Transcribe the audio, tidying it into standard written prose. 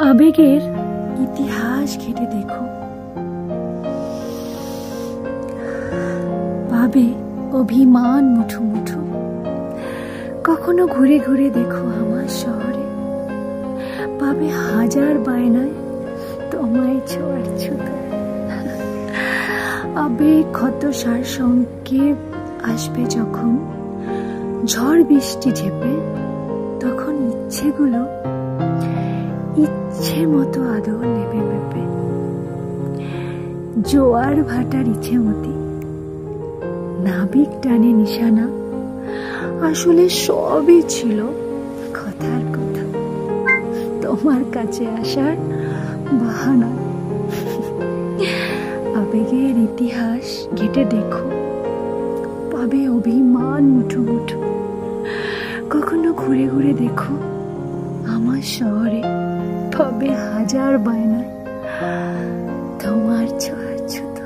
আবেগের ইতিহাস ঘেটে দেখো, পাবে অভিমান মুঠো মুঠো। কখনো ঘুরে ঘুরে দেখো আমার শহরে, পাবে হাজার বায়নায় তোমায় ছোঁয়ার ছুতো। আবেগ ক্ষত সার সংক্ষেপ আসবে যখন, ঝড় বৃষ্টি ঝেপে, তখন ইচ্ছেগুলো ইচ্ছে মতো আদর নেবে মেপে। জোয়ার ভাটার ইচ্ছে মতি, নাবিক টানে নিশানা, আসলে সবই ছিল কথার কথা, তোমার কাছে আসার বাহানা। আবেগের ইতিহাস ঘেটে দেখো, পাবে অভিমান মুঠো মুঠো। কখনো ঘুরে ঘুরে দেখো আমার শহরে, পাবে হাজার বায়নায় তোমার ছোঁয়ার ছুতো।